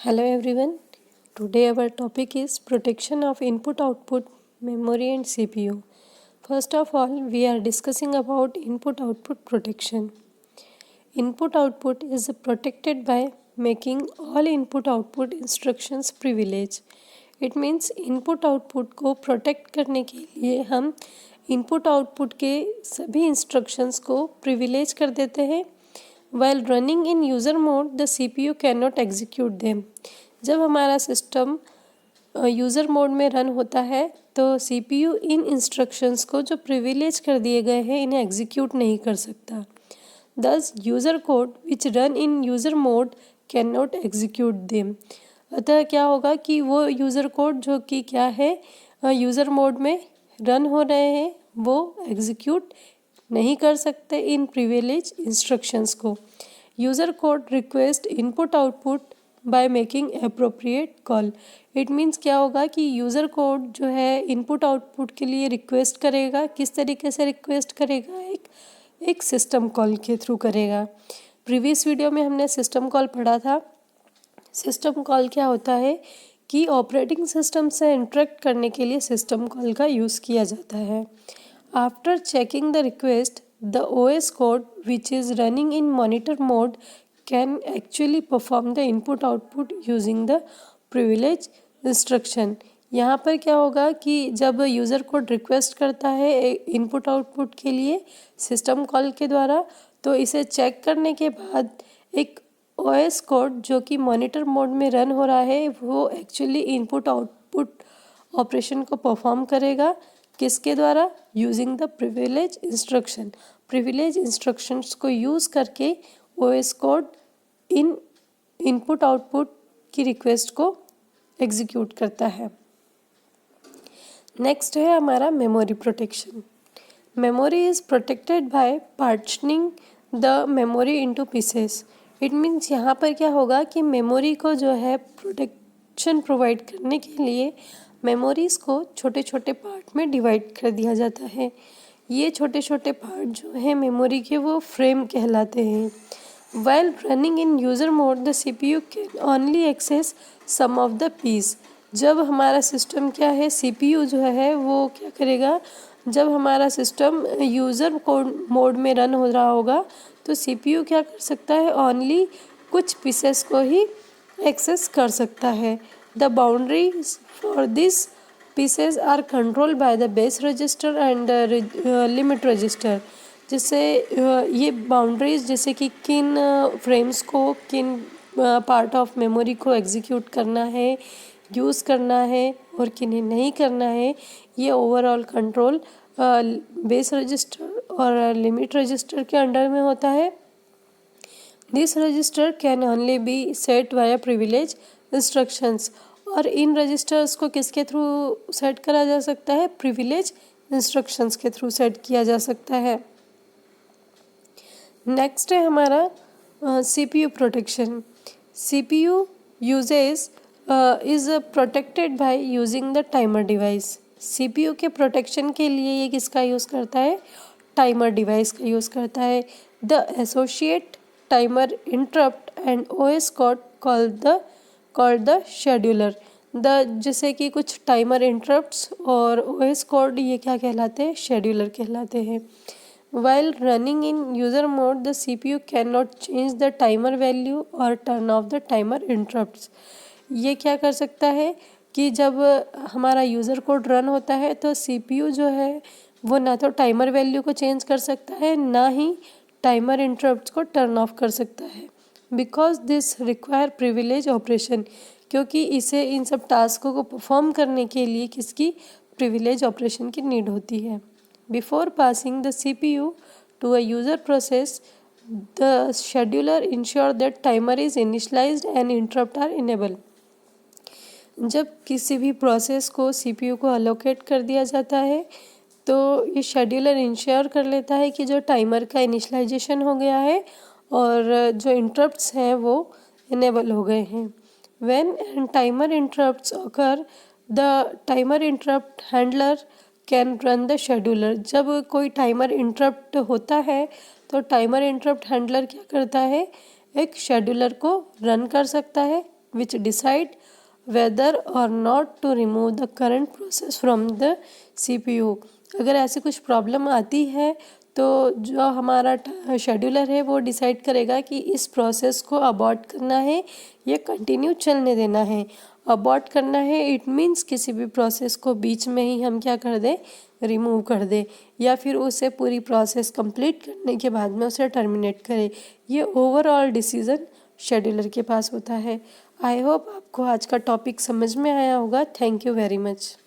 Hello everyone. Today our topic is protection of input output memory and CPU. First of all, we are discussing about input output protection. Input output is protected by making all input output instructions privilege. It means input output को protect करने के लिए हम input output के सभी instructions को privilege कर देते हैं. While running in user mode, the CPU cannot execute them. जब हमारा सिस्टम यूज़र मोड में रन होता है तो CPU इन इंस्ट्रक्शंस को जो प्रिविलेज कर दिए गए हैं इन्हें एग्जीक्यूट नहीं कर सकता. Thus, user code which run in user mode cannot execute them. अतः क्या होगा कि वो यूज़र कोड जो कि क्या है यूज़र मोड में रन हो रहे हैं वो एग्जीक्यूट नहीं कर सकते इन प्रिविलेज इंस्ट्रक्शंस को. User code request input output by making appropriate call. It means क्या होगा कि यूज़र कोड जो है इनपुट आउटपुट के लिए रिक्वेस्ट करेगा. किस तरीके से रिक्वेस्ट करेगा? एक सिस्टम कॉल के थ्रू करेगा. प्रीवियस वीडियो में हमने सिस्टम कॉल पढ़ा था. सिस्टम कॉल क्या होता है कि ऑपरेटिंग सिस्टम से इंटरेक्ट करने के लिए सिस्टम कॉल का यूज़ किया जाता है. After checking the request, the OS code which is running in monitor mode can actually perform the input output using the privilege instruction. यहाँ पर क्या होगा कि जब यूज़र कोड रिक्वेस्ट करता है इनपुट आउटपुट के लिए सिस्टम कॉल के द्वारा तो इसे चेक करने के बाद एक OS कोड जो कि मॉनिटर मोड में रन हो रहा है वो एक्चुअली इनपुट आउटपुट ऑपरेशन को परफॉर्म करेगा. किसके द्वारा? Using the privilege instruction. Privilege instructions को यूज़ करके ओएस कोड इन इनपुट आउटपुट की रिक्वेस्ट को एग्जीक्यूट करता है. नेक्स्ट है हमारा memory protection. Memory is protected by partitioning the memory into pieces. It means यहाँ पर क्या होगा कि मेमोरी को जो है प्रोटेक्शन प्रोवाइड करने के लिए मेमोरीज़ को छोटे छोटे पार्ट में डिवाइड कर दिया जाता है. ये छोटे छोटे पार्ट जो हैं मेमोरी के वो फ्रेम कहलाते हैं. While running in user mode, the CPU can only access some of the piece. जब हमारा सिस्टम क्या है CPU जो है वो क्या करेगा जब हमारा सिस्टम यूज़र मोड में रन हो रहा होगा तो CPU क्या कर सकता है ओनली कुछ पीसेस को ही एक्सेस कर सकता है. The boundaries for these pieces are controlled by the base register and limit register. जिससे ये बाउंड्रीज जैसे कि किन फ्रेम्स को किन पार्ट ऑफ मेमोरी को एग्जीक्यूट करना है यूज़ करना है और किन्हें नहीं करना है ये ओवरऑल कंट्रोल बेस रजिस्टर और लिमिट रजिस्टर के अंडर में होता है. This register can only be set via privilege instructions. और इन रजिस्टर्स को किसके थ्रू सेट करा जा सकता है? प्रिविलेज इंस्ट्रक्शंस के थ्रू सेट किया जा सकता है. नेक्स्ट है हमारा CPU protection. CPU uses is protected by using the timer device. CPU के प्रोटेक्शन के लिए ये किसका यूज़ करता है? टाइमर डिवाइस का यूज़ करता है. The associate timer interrupt and OS code called the scheduler. जैसे कि कुछ टाइमर इंटरप्ट्स और OS कोड ये क्या कहलाते हैं? शेड्यूलर कहलाते हैं. While running in user mode, the CPU cannot change the timer value or turn off the timer interrupts. ये क्या कर सकता है कि जब हमारा यूज़र कोड रन होता है तो CPU जो है वो ना तो टाइमर वैल्यू को चेंज कर सकता है ना ही टाइमर इंटरप्ट्स को टर्न ऑफ कर सकता है. Because this require privilege operation. क्योंकि इसे इन सब टास्कों को परफॉर्म करने के लिए किसकी प्रिविलेज ऑपरेशन की नीड होती है. Before passing the CPU to a user process the scheduler ensure that timer is initialized and interrupt are enable. जब किसी भी प्रोसेस को CPU को अलोकेट कर दिया जाता है तो ये शेड्यूलर इंश्योर कर लेता है कि जो टाइमर का इनिशलाइजेशन हो गया है और जो इंटरप्ट्स हैं वो इनेबल हो गए हैं. When timer interrupts occur, the timer interrupt handler can run the scheduler. जब कोई टाइमर इंटरप्ट होता है तो टाइमर इंटरप्ट हैंडलर क्या करता है? एक शेड्यूलर को रन कर सकता है which decide whether or not to remove the current process from the CPU। अगर ऐसी कुछ प्रॉब्लम आती है तो जो हमारा शेड्यूलर है वो डिसाइड करेगा कि इस प्रोसेस को अबॉर्ट करना है या कंटिन्यू चलने देना है। अबॉर्ट करना है इट मीन्स किसी भी प्रोसेस को बीच में ही हम क्या कर दें, रिमूव कर दें, या फिर उसे पूरी प्रोसेस कंप्लीट करने के बाद में उसे टर्मिनेट करें। ये ओवरऑल डिसीजन शेड्यूलर के पास होता है। आई होप आपको आज का टॉपिक समझ में आया होगा। Thank you very much.